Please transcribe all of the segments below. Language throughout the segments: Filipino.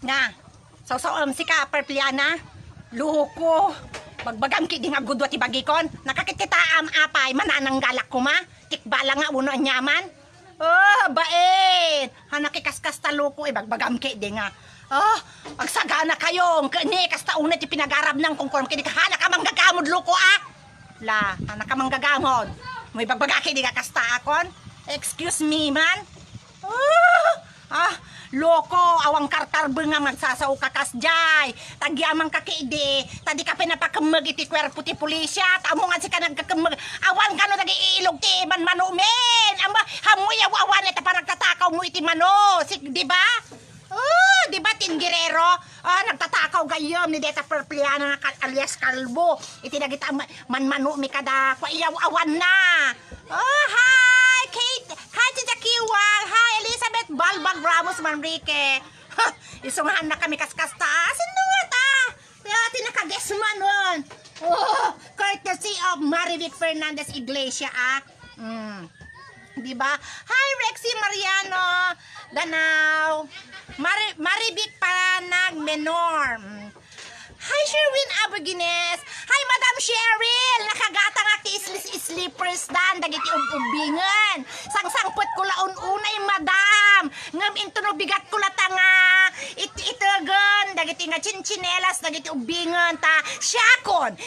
Nga, si ka, perpliana, luko, bagbagam ki di nga gudwa ti bagikon, nakakititaam apay, mananang galak ko ma, tikbala nga uno anyaman. Oh, bait, hanakikaskas taluko, bagbagam ki di nga. Oh, agsagana kayo, kani, kasta una ti pinagarab ng kungkorm, kini kahana ka manggagamod luko La, anak ka manggagamod. May bagbagaki di ka kasta akon. Excuse me man. Loko, awang kartarbe nga magsasaw ka kasjay. Tagyamang kakiide. Tadi ka pinapakamag iti kwerpo ti pulisya. Tamo nga si ka nagkakamag. Awan ka no nag-iilog ti manumen. Amba, hamoy awan ito pa nagtatakaw mo iti mano. Di ba? Di ba tinggirero? Nagtatakaw gayom ni Deta Perpliana alias Kalbo. Iti nagita manmano mi kada kwa iyaw awan na. Hi Kate, hi Tita Kiwang, hi Elizabeth Balbag Ramos Manrique. Isungahan na kami kaskasta. Sino nga ta? Tinakages man nun. Courtesy of Marivic Fernandez Iglesia Diba? Hi Rexy Mariano Danao Marivic Panag Menor. Hi Sherwin Abergines. Hi Madam Cheryl. Nakagata nga ti slippers dan dagiti ubingan. Sangsangpot ko laon unay madam. Ngam into no bigat ko latanga. Itagan dagiti nga chinchinelas dagiti ubingan ta. Syakon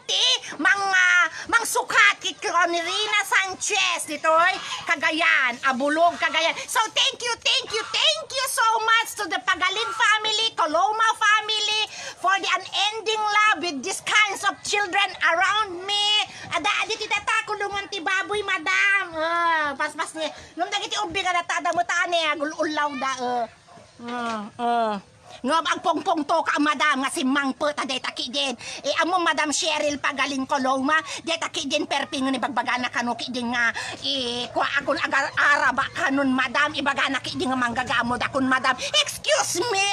ti mang sukat ki Ronirina Sanchez ditoy Cagayan, Abulog Cagayan. So thank you so much to the Pagaling family, Coloma family for the unending love with these kinds of children around me. Ada ti data ko lungon ti baboy madam. Pas ni nung dagiti ubi ka natada mo tani agululaw da. Ngam ang pongpong to ka madam nga si Mangpo ta deta ki din. Amo Madam Cheryl Pagaling Coloma deta ki din perping ni bagbagana kanu ki din nga kwa akon agar araba kanun madam ibagana ki din nga manggagamod akon madam. Excuse me.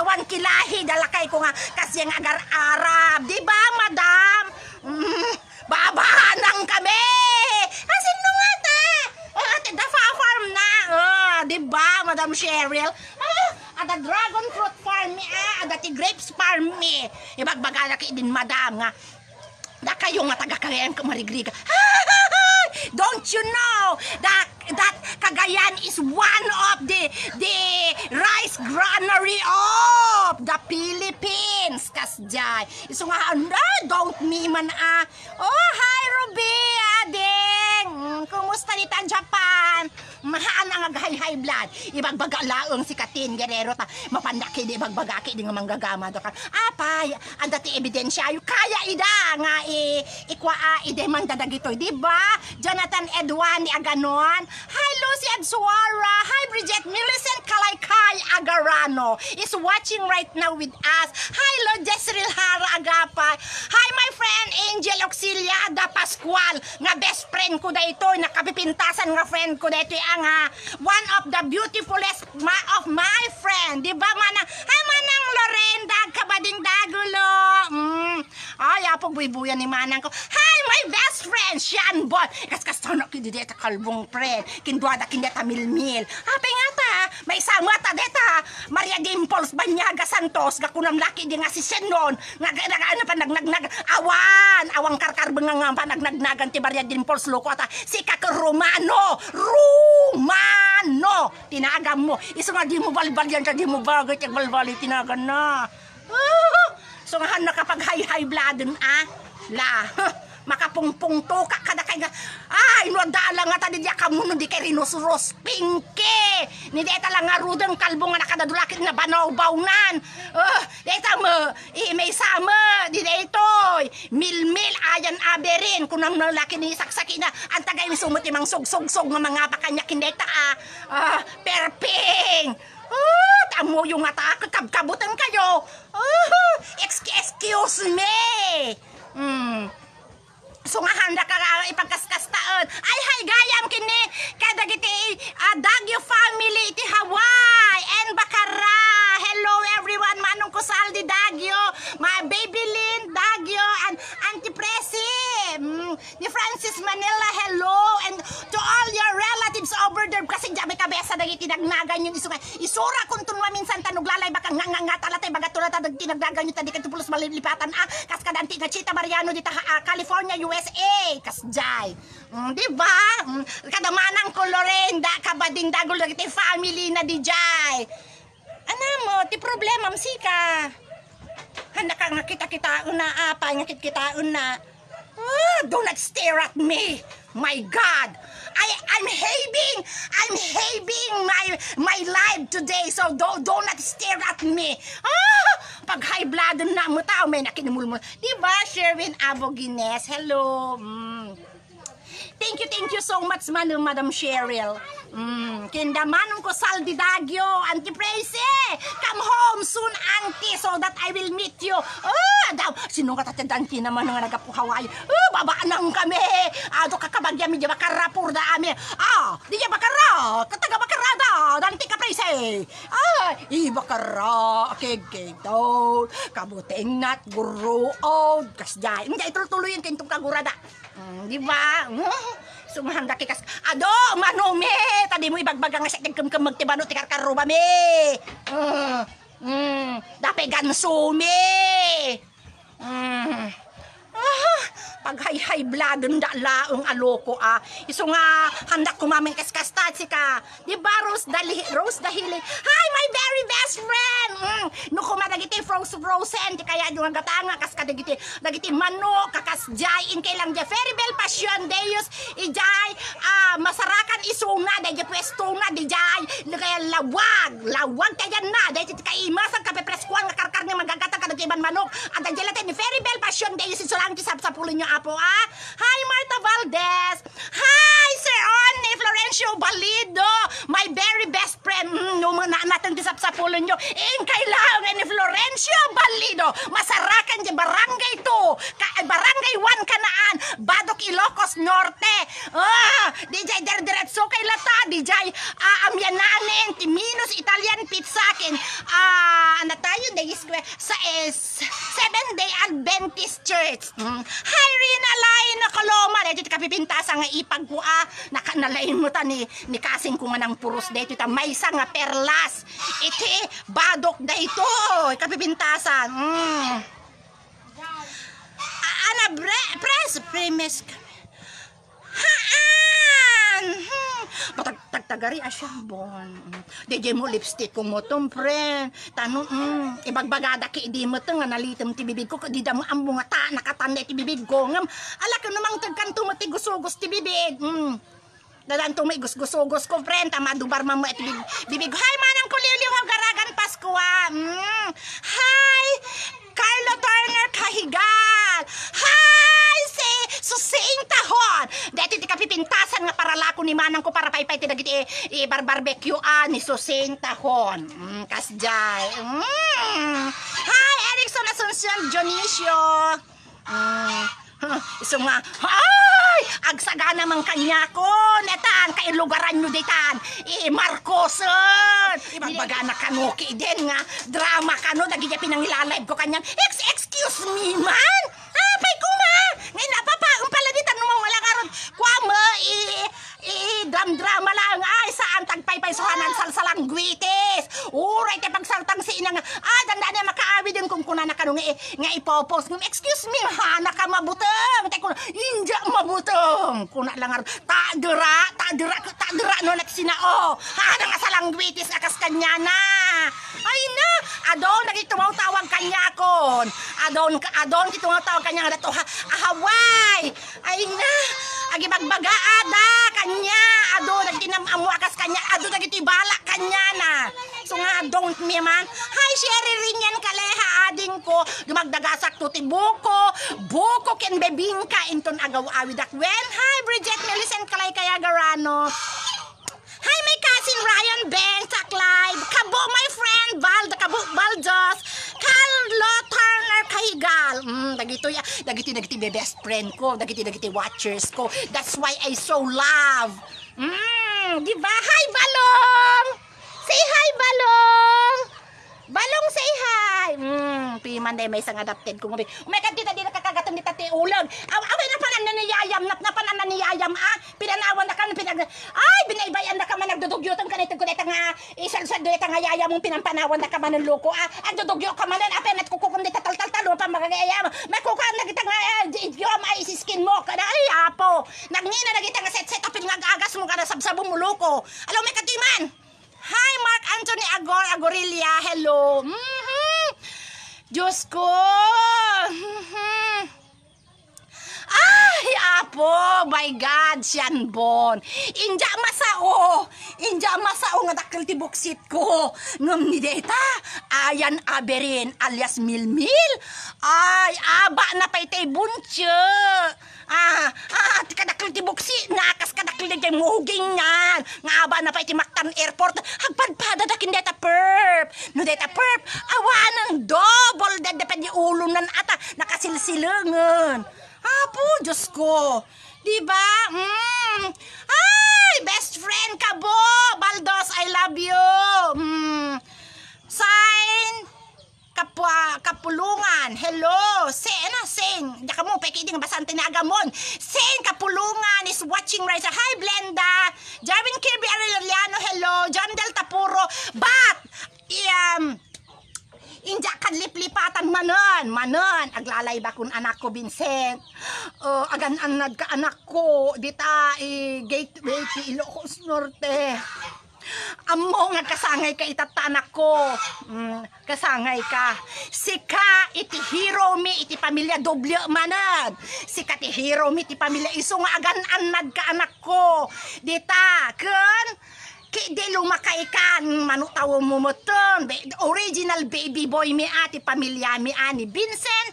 Awan kilahi dalakay ko nga kasi nga agar arab, di ba madam? Babahanang kami. Asin no nga ta? Dafa farm na. Di ba Madam Cheryl? Ada dragon fruit farm mi ada ti grapes farm mi. Ibagbagana ki din madam nga. Da kayo nga taga Cagayan ka marigriga. Don't you know that Cagayan is one of the rice granary of the Philippines. Kasjay. Iso nga don't me man hi Ruby ading. Kumusta dita Japan? Mahaan ang high blood. Ibagbagalaong si Katin Guerrero ta. Mapandaki di bagbagaki di nga manggagama do ka. Apay, ang dati ebidensya yu kaya ida nga ikwa idemanda dagitoy, di ba? Jonathan Edwan ni Aganon. Hi Lucy Adsuara. Hi Bridget Millicent Kalaykay Agarano is watching right now with us. Hi Lord Jezreel Hara Agapay. Hi my friend Angel Auxiliada Pascual. Nga best friend ko dayto, nakapipintasan nga friend ko dayto ang one of the beautifulest of my friend. Di ba manang Lorenda kabading dagulo. Ay apog buibuyan ni manang ko. Hi my best friend Sean Bon. Kaskas tono ki dita kalbong friend. Kindwada kindeta milmil. Apay nga ta, may sama ta deta. Maria Dimples Banyaga Santos gakunam laki di nga si Senon. Ano pa awang karkar bengang pa nagnagnagan ti Maria Dimples loko ata si Kaka Romano. Tinagam mo. Iso nga di mo balbal yan di mo bagay yung balbali tinagan na. So nga nakapag high blood makapungpung to ka kada kay inwadala nga tadi dia kamuno di kay rinoceros pinke ni deta lang nga rudeng kalbo nga nakadadulakit na banaw-bawnan deta mo may sama di detoy milmil ayan aberin kunang nalaki ni saksaki na ang tagay ni sumot imang sog-sog-sog nga mga pakanya kindeta perping tamo yung mata kabkabutan kayo excuse me so nga handa ka ipagkaskastaan. Ay, hi, gayam kini. Kada giti, Dagyo family, iti Hawaii, and Bacara. Hello, everyone. Manong Kusaldi, Dagyo. My baby Lynn, Dagyo, and Auntie Presi. Ni Francis Manila, hello. And to all your relatives over there, kasi dami kabesa dagiti nagnaga isura kung tunwa minsan tanuglalay baka nga talatay baga tulad at tinagdagan nyo tadi katupulos malilipatan kas kadanti nga Chita Mariano dita California, USA kas jay. Diba? Kadamanang Colorenda kabading dagol dagiti family na di jay. Ano mo, ti problema msika. Handa ka nga kita-kitaon na apay nga kita-kitaon na. Do not stare at me. My God. I'm having my life today, so do not stare at me. Pag high blood na mo tao may nakinumul mo. Diba, Sherwin Abogines? Hello. Thank you so much, Madam Cheryl. Kindamanong ko Saldi Dagyo, Auntie Praise. Come home soon, Auntie, so that I will meet you. Sino ka tatandang naman nga nagapuhaway? Baba nang kami. Do kakabagya mi bakara pur da ami. Di bakara. Kataga bakara da. Danti ka Praise. Bakara. Keg daw. Kabuteng nat guru. Kasjay. Hindi ituloy yung kintong kagurada. Di ba? Sumahanda kikas. Ado, manome. Tadi mo ibagbaga nga siya kem magtibano ti karkaruba me. Dape ganso me. Pag high blood da laong aloko iso nga handak kumamay kaskastad si ka. Di ba Rose Dahili? Hi my very best friend. No kumadagiti frozen ti kaya yung gatanga kas kadagiti dagiti manok kakas jay in kay lang ja very bel passion deus ijay masarakan isuna da ja pwesto na di jay kaya lawag kaya na da ti kay imasang kape preskuan nga karkar nga magagata kadagiti ban manok at jalate ni very bel passion deus isulang ti sapsapulin nyo apo Hi Marta Valdez. Hi Sir Onny Florencio Balido. My very best friend. Natin disap-sapulon nyo. Kailangan ni Florencio Balido. Masarakan di barangay 2. Barangay 1 Kanaan. Badok Ilocos Norte. DJ Diretso kay Lata. DJ Amyananin. Timinos Italian Pizzakin. Ano tayo? Sa Seventh-day Adventist Church. Hi Rina Lain na Kaloma. Dito kapipintasa nga ipag ko nakanalain mo ta ni kasing ko nga ng puros dito ta may isa nga perlas. Iti badok da ito. Kapipintasan. Ana press premis. Haan. Tagtagari asya bon. DJ mo lipstick ko mo tong friend. Tanong ibagbagada ki di mo tong nga nalitem ti bibig ko di da mo ambo nga ta nakatanda ti bibig ko ngam ala ka namang tagkanto mo ti gusugos ti bibig. Dadanto may gusgusugos ko friend tama dubar mo ti bibig. Hi manang kuliliw garagan Pasko. Hi Carlo Turner Kahigal. Hi Susing Tahon. Dito ti kapipintasan nga para lako ni manang ko para paypay ti dagiti barbecue ni Susing Tahon. Kasjay. Hi Erickson Asuncion Dionisio. Iso nga, ay! Agsagana mang kanya ko, netan, kay lugaran nyo ditan, Marcoson! Ibagbagana kanuki din nga, drama kano, nagigya pinangilalive ko kanyang, excuse me man! Pay ko ma! Ngayon napapaong pala ditan, nung wala karon, kwa mo, drama lang, ay, saan tagpaypay suhanan salsalang gwitis! Uray, te pagsartang si inang, dandaan niya makaawi din kung kuna na kano nga ipopos, excuse me, hana ka mabutong, te kuna, inja mabutong, kuna lang aron, tadira, no, nagsinao, hana nga salang gwitis, akas kanya na, ay na, adon, nagitumaw-tawag kanya kon, adon, kitumawag kanya nga dato, ahaway, ay na, agi magbagaada kanya ado nagtinamamu akas kanya ado nagitibala kanya na so nga don't me man hi Sherry rinyan kaleha ading ko dumagdagasak to ti buko ken bebingka inton agaw awi dakwen hi Bridget Millicent kalay kaya garano hi my cousin Ryan Ben Taklay kabo my friend Kabo Baldos Carlo Turner Kahigal dagiti best friend ko dagiti watchers ko that's why I so love diba hi Balong say hi Balong say hi piman man day may isang adapted kung ubi. Umekat dita di nakakagatan dita ti ulag. Away na panan na niyayam, napanan na niyayam pinanawan na ka, ay, binaybayan na ka man, nagdudugyutan ka nito, kunita nga, isalsad dita nga yayam mong pinampanawan na ka man ng loko, ang dudugyo ka man, apen at kukukum dita tal-tal-talo pa magagayam, may kukaan na kita nga, idiom ay isiskin mo, kada ay apo, nagngina na kita nga set-set apin nga agas mo ka na sabsabong mo loko. Alam may katiman. Hi, Mark Anthony Agorilia, hello. Diyos ko. Ay, apo, my God, siyan bon. Inja masao nga dakil ti buksit ko. Ngam ni deta, ayan aberin alias Milmil. Ay, aba na pa itay bunche. Ti kadakil ti buksi, nakas kadakil di jay muhuging yan. Nga aba na pa iti Mactan Airport, hagpadpada dakin deta perp. No deta perp, awa ng double dadapad di ulo nan ata, nakasilsilangan. Apo, Diyos ko. Diba? Ay, best friend ka, Bo. Baldos, I love you. Sign. Kapulungan. Hello. Sen. Diyan ka mo, peki din basante na agamon. Sen Kapulungan is watching right now. Hi, Blenda. Jarvin Kirby Arellano, hello. John Del Tapuro. But, inja kadlip-lipatan manon, aglalay ba kun anak ko Vincent, agan-anad ka anak ko, dita, gateway ti Ilocos Norte, amo nga kasangay ka itata anak ko, kasangay ka, sika iti hero mi, iti pamilya doble manad, sika ti hero mi, iti pamilya iso nga agan-anad ka anak ko, dita, kun, di lumakay kan, manutaw mo mo ton, original baby boy mi ati pamilya mi ani Vincent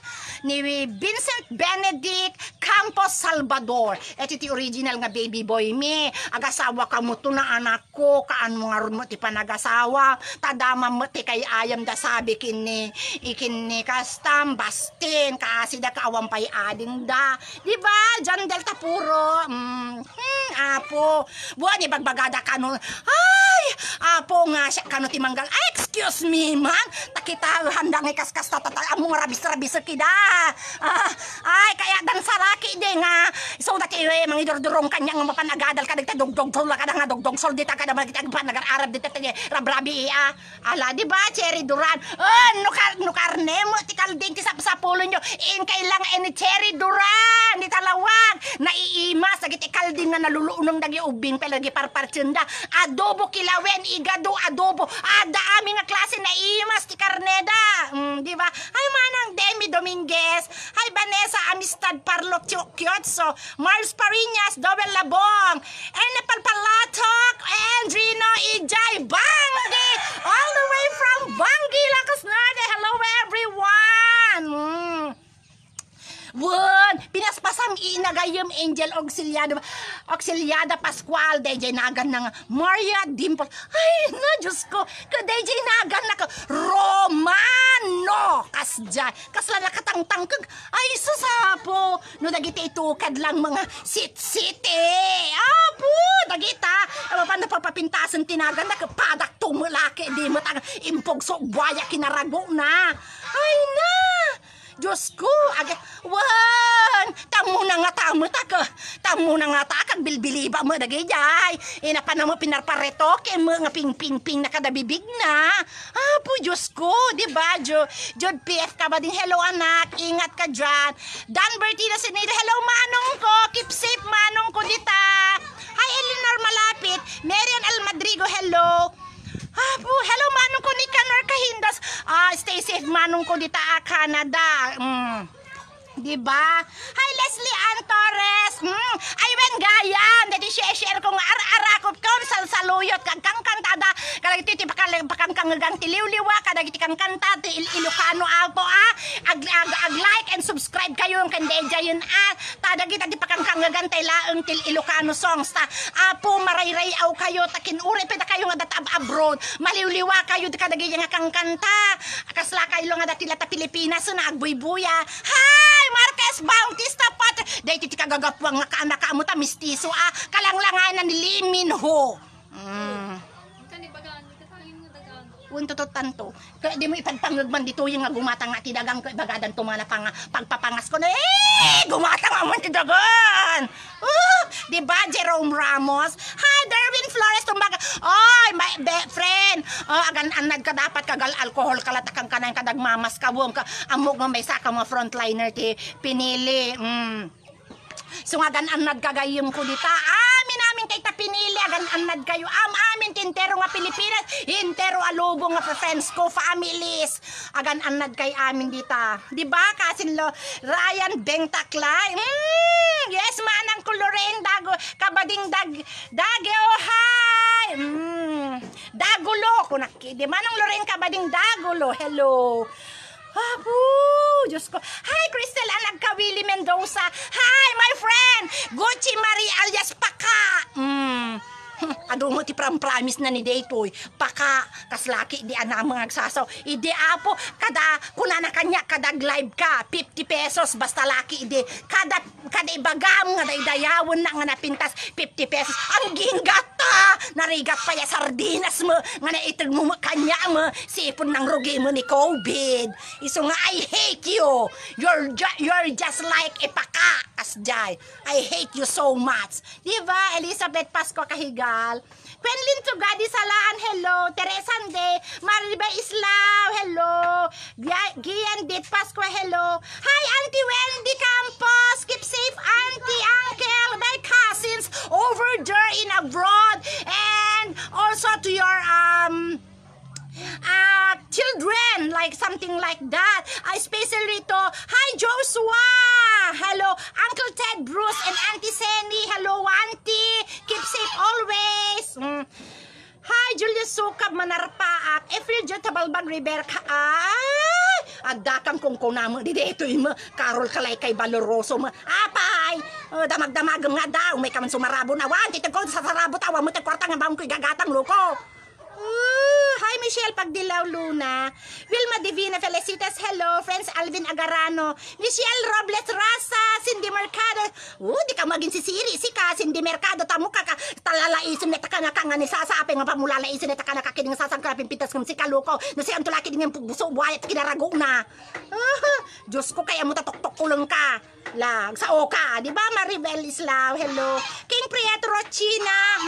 Benedict Campos Salvador. Ito ti original nga baby boy mi. Agasawa ka mo to na anak ko, kaan mo nga ron mo ti panagasawa, tadama mo ti kay ayam da sabi kini kastam, bastin, kaasida kaawampay ading da. Diba? John Del Tapuro. Apo. Buwan ibagbagada ka no. Ay, apo nga siya kano ti manggal. Ay, excuse me man. Takita handang ikaskas tatatal among rabis-rabis kida. Ay, kaya dan saraki di nga. So dati mga idurdurong kanyang mapanagadal ka dagta dugdog sol ka nga dugdog sol dita ka na kita panagar-arab dita ti rabrabi ala di ba Cherry Duran. No karne mo ti kalding ti sapulo nyo. In kailang any Cherry Duran di talawag. Naiimas dagiti kalding nga naluluunong dagi ubing pelagi parpartsenda. Adobo kilawen igado adobo. Dami nga klase naiimas ti karneda. Di ba? Ay manang Demi Dominguez. Hi Vanessa Amistad Parlo Kyotso, Mars Parinas, Dobel Labong, Ene Palpalatok, and Rino Ijay Bangi, all the way from Bangi, Lacos Norte. Hello everyone. Pinaspasam inagayam Angel Auxiliada Pascual, DJ nagan ng Maria Dimple. Ay, na Diyos ko, DJ nagan na ka Romano kasdyan. Kasla nakatangtang kag, ay sasapo. No, dagiti itukad lang mga sit-siti. Apo, dagita. Paano papapintasan tinagan na kapadak tumulaki. Di mo tang impog so buaya kinarago na. Ay na. Diyos ko, tamo na nga bilbiliba mo dagijay, inapan mo pinarparetoke mo nga ping-ping-ping na kadabibig na. Po, Diyos ko, diba, Jod PF ka ba din, hello anak, ingat ka dyan. Dan Bertina Sinedo, hello manong ko, keep safe manong ko dita. Hi Eleanor Malapit, Marian Almadrigo, hello. Hello manong ko ni Kanor Kahindas. Stay safe manong ko dita Canada. Diba? Hi Leslie Ann Torres. Ay wen gayam. Dati share ko nga arakop kon salsaluyot kang kantada. Kadagiti ti pakangkangang tiliwliwa, kadagiti kang kanta ti Ilocano apo ag-like and subscribe kayo ang kandeja yun tadagita ti pakangkangang laeng til Ilocano songs ta. Apo marayray aw kayo takin uri peta kayo nga dat abroad. Maliwliwa kayo ti kadagiti nga kang kanta. Kasla kayo nga dati lata Pilipinas na agbuybuya. Hi Marquez Bautista Patre. Dahil ti kagagapwang nga kaanak mo ta mistiso kalanglanganan ni Lee Min Ho. Unto to tanto. Kaya di mo ipagpangagman dito yung nga gumatang nga tidagang ko ibagadan tumana pang pagpapangas ko na gumatang nga man tidagan. Di ba Jerome Ramos? Hi Darwin Flores tumbaga. Oy, my friend. Agan anad ka dapat kagal alcohol kalatakang kanang kadag mamas kawong ka amog nga may saka mga frontliner ti pinili. So nga gananad kagayom ko dita. Amin kay ta pinili gananad kayo. Amin tintero nga Pilipinas, intero alubong nga friends ko, families. Gananad kay amin dita. Di ba kasin lo Ryan Bengtaklay. Yes manang ko Lorraine Dago, kabading Dagyo hi. Dagulo ko nakki. Di manang Lorraine kabading Dagulo. Hello. Diyos ko. Hi, Crystal Anag Kawili Mendoza. Hi, my friend. Gucci Marie alias Paka. Ado mo ti promise na ni Daytoy. Paka, kaslaki di ana mga agsasaw. Idi apo, kada kunana kanya kada live ka, 50 pesos basta laki idi. Kada ibagam nga daydayawon na nga napintas 50 pesos. Ang ginggata, narigat pa ya sardinas mo nga naitag mo kanya mo sipon ng rugi mo ni COVID. Iso nga I hate you. You're just like a paka kasjay. I hate you so much. Diba Elizabeth Pasco Kahigal? Quenlin Tugadi Salaan, hello. Teresande, Mariba Islao, hello. Gian Dit Pasqua, hello. Hi, Auntie Wendy Campos. Keep safe, Auntie, Uncle, my cousins over there in abroad. And also to your children, like something like that. Especially to, hi Joshua, hello Uncle Ted Bruce and Auntie Senny, hello Auntie, keep safe always. Hi Julius Sukab Manarpaak, April Jotabalbag River adakang kung kunamo di dito mo Carol Kalay kay Valoroso mo apay damag-damagam nga daw may kaman sumarabo na wan titag ko sa sarabo tawa mo tag kwarta nga baong ko'y gagatang loko. Hi Michelle Pagdilaw Luna, Wilma Divina Felicitas, hello friends Alvin Agarano, Michelle Robles Rasa, Cindy Mercado. Di ka maging si Siri, si ka Cindy Mercado tamo ka talalaisin neta ka nga ni sasapi nga pamulalaisin neta ka nakakining sasangkrapin pintas ng si kaluko no si antulaki din yung buso buhay at kinarago na. Diyos ko kaya mo tatok-tok kulong ka lag sa oka, di ba Maribel Islao, hello King Prieto Rochina.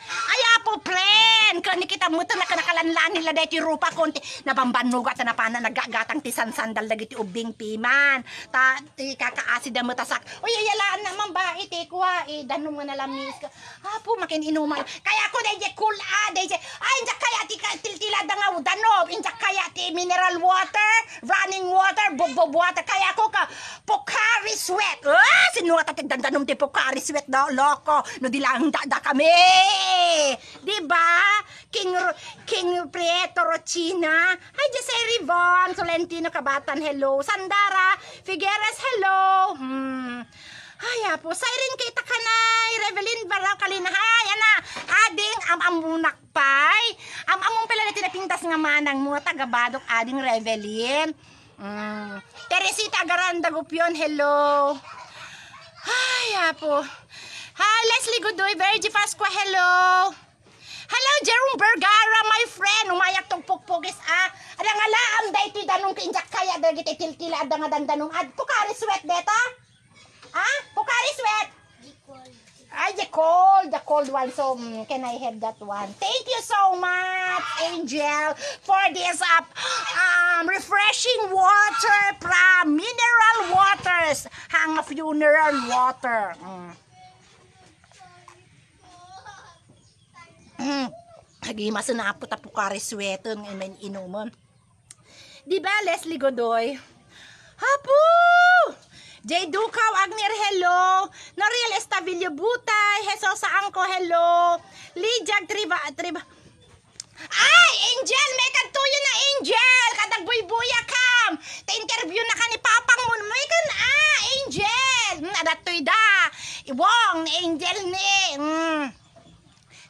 Ay apo friend, kani kita mo na kanakalanlan nila dahil rupa konti nabambanugat na pana nagagatang tisan sandal dagiti ubing piman ta kakaasid na matasak uy yalaan naman ba iti kuha danong nga nalamis ka apo makin inuman kaya ko dahil cool dahil ay injak kaya ti tiltilada nga danob injak kaya ti mineral water running water bob water kaya ko ka Pocari Sweat sinuat at dandanom ti Pocari Sweat daw loko no dilang da kami. Diba? King Prieto Rochina. Hi, Jose Rivon. Solentino Kabatan, hello. Sandara Figueres, hello. Ay, apo. Siren kita kanay. Revelyn Barao Kalina. Hi, ana. Ading amamunak pay. Amamong pala na tinapintas nga manang mo. Tagabadok ading Revelyn. Teresita Garanda Gupion, hello. Ay, apo. Hi, Leslie Godoy, Vergie Pasqua, hello. Hello, Jerome Vergara, my friend. Umayak tong pukpugis, Adang alaam, dahi ti danong kinjak kaya, dahil kita tiltila, adang danong Pocari Sweat, deta? Pocari Sweat? Ay, the cold one, so can I have that one? Thank you so much, Angel, for this refreshing water from Mineral Waters, hang funeral water. Hagimas na po Pocari Sweat ng inuman. Diba Leslie Godoy? Hapo! J. Dukaw Agner, hello. Noriel Estavillo Butay, Heso Saangko, hello. Lijag Triba. Ay, Angel, may kantuyo na Angel. Kadagbuy-buya kam. Ta-interview na ka ni Papang mo. May kan, Angel. Adatoy da. Iwong, Angel ni.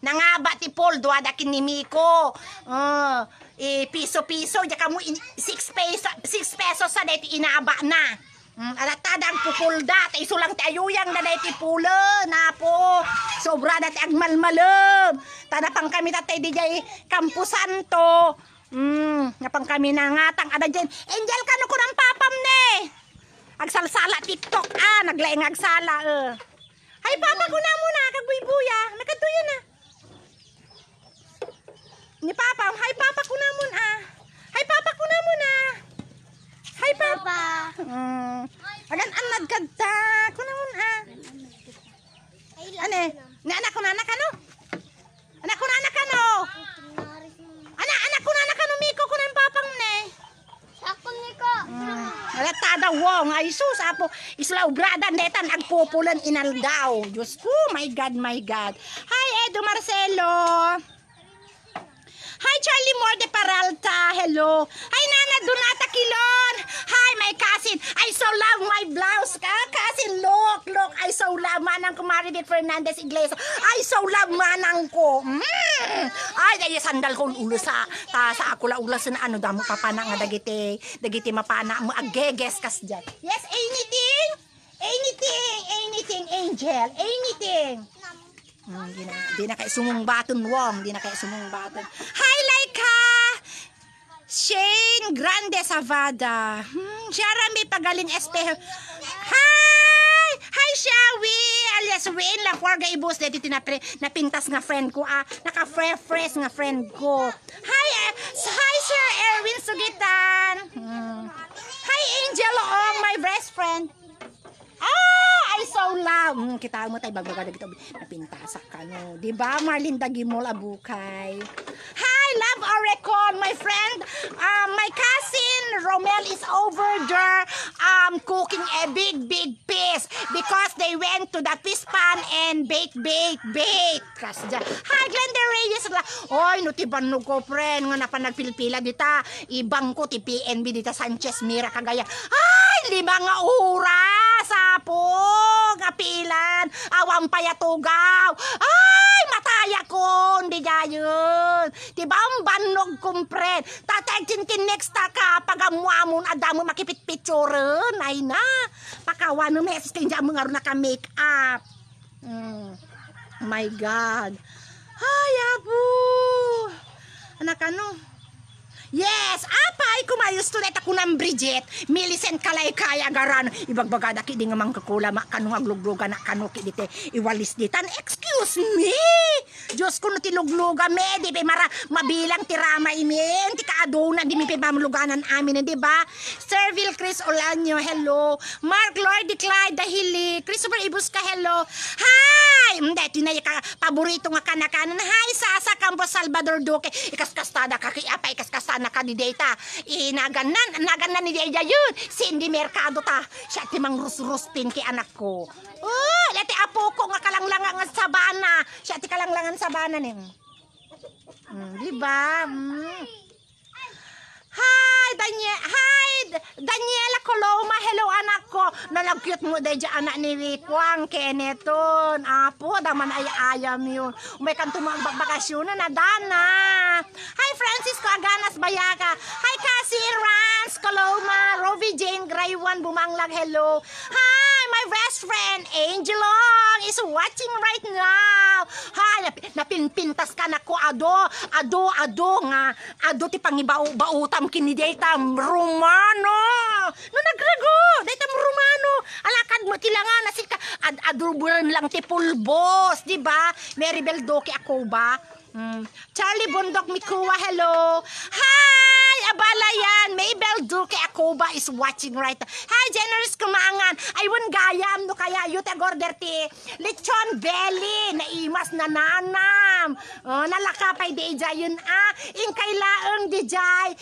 Nangaba ti Paul, duwada kinimiko. Piso-piso, diya ka mo 6 pesos sa dito inaba na. Alatadang pupulda, ta isulang ti ayuyang na ti pulo, na po. Sobra na ti agmalmalom. Tada pang kami tatay di jay kampusan to. Napang kami nangatang ada dyan. Angel kano ko ng papam ne. Agsalsala TikTok naglaing agsala Hay papa ko na muna kagbuy-buya. Nakatuya na. Ni papa, hay papa ko na muna. Hay papa ko na muna. Hay papa. Agan anad kadta ko na muna. Ane, ni anak ko na anak ano? Anak ko na anak ano? Anak ko na anak ano miko ko ng papang ne. Sakon ni ko. Tada wong ay sus apo isla ubrada netan agpupulan inaldaw. Diyos ko, my God. Hi Edo Marcelo. Hi Charlie Moore de Paralta. Hello. Hi Nana Donata Kilon. Hi my cousin. I so love my blouse. Cousin, look. I so love manang ko Maridit Fernandez Iglesias. I so love manang ko. Ay dahil sandal ko ulo sa ako la ulas na ano damo papana nga dagiti mapana mo ageges kas dyan. Yes, anything Angel, anything. Di na kay sumong baton wong, Hi Laika. Shane Grande Savada. Jeremy Pagaling Espejo. Hi Shawi. Alias Wayne La Forga Ibus dito napintas nga friend ko naka-fresh nga friend ko. Hi Sir Erwin Sugitan. Hi Angel Ong, my best friend. I so love. Kita mo tayo bagbaga dito napintasak ka no. Diba Marlene Dagimol Abukay. Hi Love Orecon, my friend. My cousin Romel is over there cooking a big piece because they went to the fish pan and bake. Kasja. Hi Glenda Reyes. Oy no ti bannog ko friend nga napanagpilpila dita. Ibang ko ti PNB dita Sanchez Mira Cagayan. Ay 5 nga oras apog apilan awang payatugaw. Ay mataya ko hindi dayon. Diba ang banog kumpren. Tatay tintin next ka pagamuamon adamo makipit-picturen. Ay na. Pakawan no meses kaya mo nga ron naka make up. My God. Ay apo. Anak ano? Yes, apay kumayos to net ako ng Bridget. Millicent Kalaykay agaran. Ibagbagada ki di nga mangkakula makano aglugluga na kano ki dite iwalis ditan. Excuse me. Diyos ko no tilugluga me di pe mara mabilang tirama imen. Ti kaaduna di mi pe mamluganan amin di ba? Servil Chris Olanyo, hello. Mark Lord Clyde Dahili. Christopher Ibusca, hello. Hi. Hindi tinay ka paborito nga kanakanan. Hi Sasa Campos Salvador Duque. Ikaskastada ka ki apay ikaskastada na kanidata naganan ni Deja yun Cindy Mercado ta siya ti mang rustin ki anak ko lati apo ko nga kalanglangan sabana siya ti kalanglangan sabana ni diba Hi Daniela Coloma, hello anak ko. Nalagkyut mo deja anak ni Rikwang Keneton. Apo, daman ay ayam yun. May kantumang bakasyon na dana. Hi Francisco Aganas Bayaga. Hi Cassie Rans Coloma, Rovi Jane Graywan Bumanglag, hello. Hi my best friend Angel Long is watching right now. Hi, napinpintas ka na ko ado nga. Ado ti pangibautam kini dayta Romano. No nagrago, dayta Romano. Alakad mo tilangan na sika adrubulan lang ti pulbos, di ba? Maribel Doki ako ba? Charlie Bondok Mikuwa, hello. Hi, abala yan. Maybel Duque Acoba is watching right now. Hi, Generous Kumangan. Aywan gayam no kaya yute gorder ti Lechon Belly. Naimas na nanam. Nalakapay di jayun Inkay laeng di jay.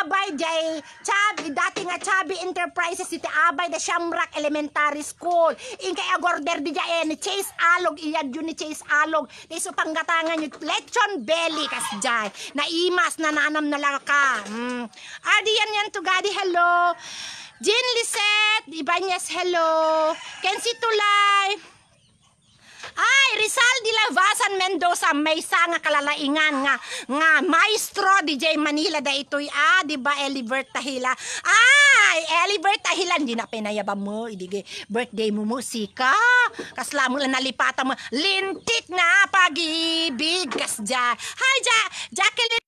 Abay jay. Chabi, dati nga Chabi Enterprises iti abay da Shamrock Elementary School. Inkay agorder di jay ni Chase Alog. Iyad yun ni Chase Alog. Iso panggatangan yun. Lechon Belly kasjay. Naimas na nanam na lang ka. Ardian yan to Gadi, hello. Jean Lisette Ibanez, hello. Kensi Tulay. Ay, Rizal de la Vasan Mendoza may nga kalalaingan nga maestro DJ Manila da itoy di ba Elibert Tahila. Ay, Elibert Tahila hindi na pinayaba mo idige birthday mo musika. Kasla mo lang nalipatan mo lintik na pag-ibig kasja. Hi, Jacqueline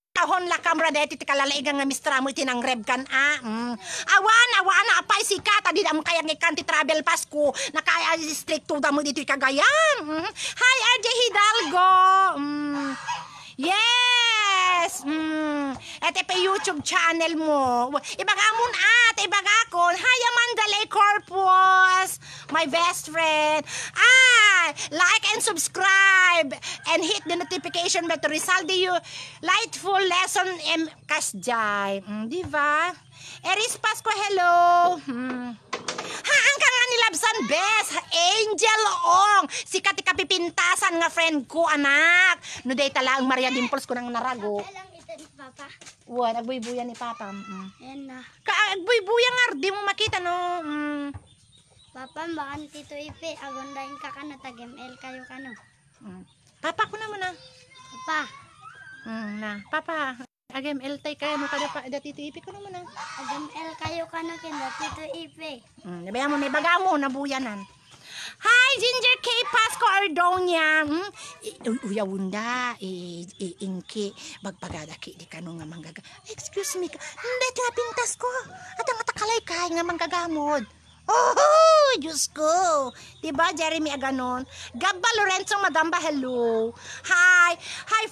kahon la kamera deti ti kalalaigan nga mistra mo itinang reb kan awan apay sikat di mo kaya ngikan ti travel pass ko nakaya strict to da mo dito Cagayan. Hi RJ Hidalgo. Yes. Ete pa YouTube channel mo. Ibagamon ibagakon. Hi Amanda Lay Corpus, my best friend. Like and subscribe and hit the notification bell to Rizal de Lightful Lesson Kasjay. Di ba? Eris Pasco, hello. Ang kanga ni Labsan Bes, Angel Ong, sikat ikapipintasan nga friend ko, anak. No day tala ang Maria Dimples ko nang narago. Alam ito ni Papa. Wow, nagbuybuyan ni Papa. Ayan na. Nagbuybuyan nga, di mo makita, no? Papa, baka Tito Ipe, agondahin ka ka na tag-ML kayo ka no. Papa ko naman na. Papa, Papa, agam eltay kaya mo kada pa dati tipi ko naman na. tag-ML kayo ka na kinda Tito Ipe. Nabayan mo, may baga mo, nabuyanan. Hi, Ginger K. Pasco Ardonia. Uyawunda, inki, bagpagadaki, di ka nga manggaga. Excuse me, hindi, tinapintas ko. At ang atakalay ka, nga manggagamod. Oh, Diyos ko. Diba, Jeremy Aganon? Gabba Lorenzo Madamba, hello. Hi,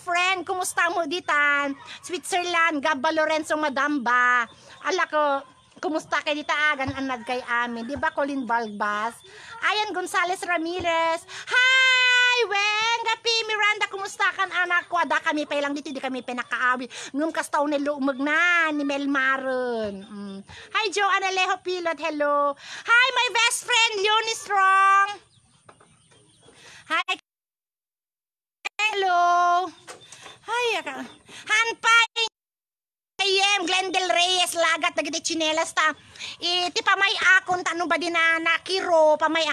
friend. Kumusta mo ditan? Switzerland, Gabba Lorenzo Madamba. Ala ko, kumusta kay dita agan anad kay amin? Diba, Colin Balbas? Ayan, Gonzales Ramirez. Hi, Wen, Gapi, Miranda, kumusta kan anak ko? Ada kami pa lang dito, di kami pinakaawi. Ngum kastaw ni Lumag na, ni Mel Maron. Hi, Joanna Alejo Pilot, hello. Hi, my best friend, Leonie Strong. Hi, hello. Hi, Hanpay. Glendel Reyes lagat dagiti chinelas ta. Iti pamay akon tanong ba din na nakiro pamay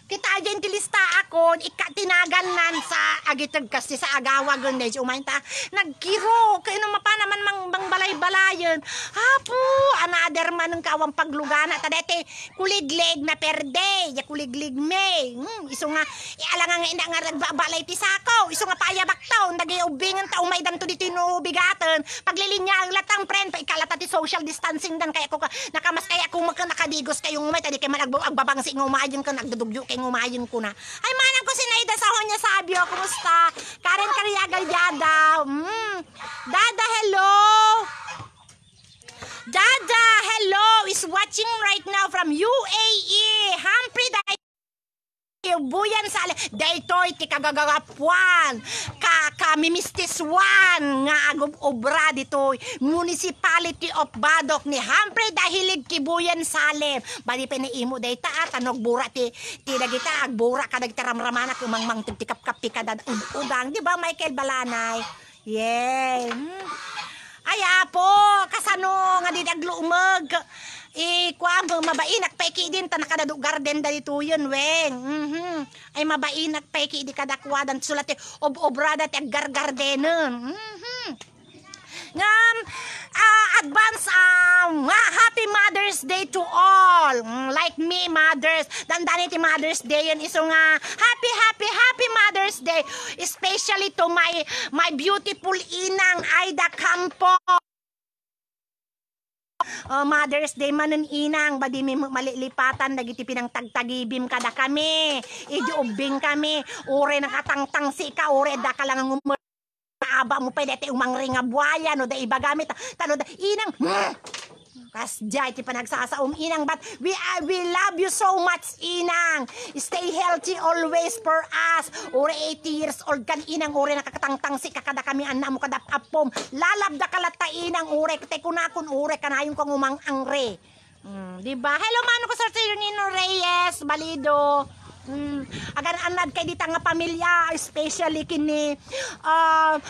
kita gentilista akon ikatinagan sa agitag kasi sa agawa ganda umainta nagkiro kay no mapa naman mang balay-balayon. Hapo another man ng kawang paglugana ta dete kuliglig na perde ya kuliglig me. Iso nga ialang nga ina nga nagbabalay ti sakaw. Iso nga payabak taon dagay ubingan ta umay danto dito no bigatan paglilinya ang latang friend pa ikalata ti social distancing dan kaya ko nakamas kaya kung nakadigos kayong umay tadi kay agbabangsi ng umayon ka nagdudugyo kay umayon ko na ay manang ko si Naida sa honya sabio kumusta Karen Cariaga Dada Dada hello Dada hello is watching right now from UAE Humphrey buyan sa daytoy ti kagagagapuan kamimistiswan nga agom obra ditoy Municipality of Badok ni Humphrey dahilig kibuyan Salem bali peniimo dayta tanog bura ti dagita agbura kadag taramramana kumangmang tikap-kap kada udang di ba Michael Balanay yeah ay apo kasano nga didaglo umag kuwag mabainak paiki din ta nakadaduk garden dito yun weng ay mabainak paiki di kadakwadan sulati obrada ti gargardenen ngam advance happy Mother's Day to all like me mothers dandani ti Mother's Day yun iso nga happy Mother's Day especially to my beautiful inang Aida Campo. Mother's Day manon inang badi mi malilipatan dagiti pinang tagtagibim kada kami idiubing kami ore nakatangtang si ka ore da ka lang aba mo pwede ti umangri nga buaya no da iba gamit tano da inang kasjay ti panagsasaum inang but we love you so much inang stay healthy always for us ore 80 years old kan inang ore nakakatangtang si kakada kami anna mo kada apom lalabda kalata inang ore te kunakon ore kanayon kong umang angre diba hello mano ko Sir Nino Reyes Balido agan anad kay dita nga pamilya especially kini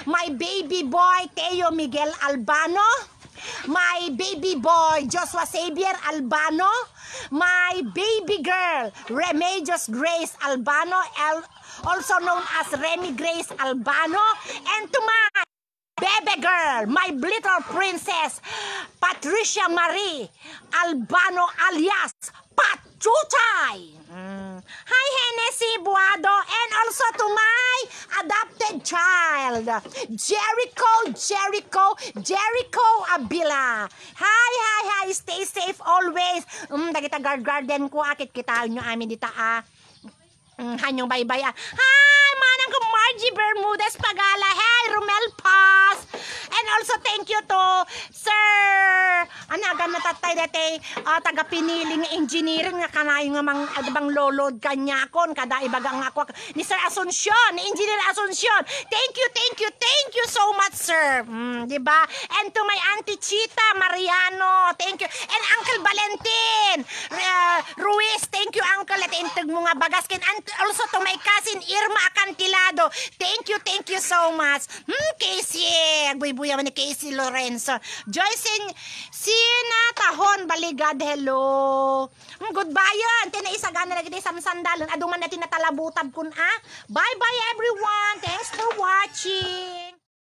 my baby boy Teo Miguel Albano my baby boy, Joshua Xavier Albano, my baby girl, Remedios Grace Albano, also known as Remy Grace Albano, and to my baby girl, my little princess, Patricia Marie Albano alias Pachuchay. Hi, Hennessy Buado, and also to my adopted child, Jericho Abila. Hi, stay safe always. Dagita garden ko, akit kita nyo amin dita hanyong bye-bye. Hi, manang ko Margie Bermudez Pagala. Hey, Romel Paz. And also thank you to Sir anagan na tatay dati taga piniling engineering nga kanayo nga mang bang lolod kanya kon kada ibaga nga ako ni Sir Asuncion, ni Engineer Asuncion. Thank you so much, sir. Di ba? And to my Auntie Chita Mariano, thank you. And Uncle Valentin Ruiz, thank you Uncle. At intag mo nga bagaskin. And also to my cousin Irma Acantilado, thank you so much. Casey, agbuy-buya man ni Casey Lorenzo. Joyce Sina Tahon Baligad, hello. Goodbye yan. Tinaisagana na kita isang sandalon. Aduman natin natalabutab kun Bye-bye everyone. Thanks for watching.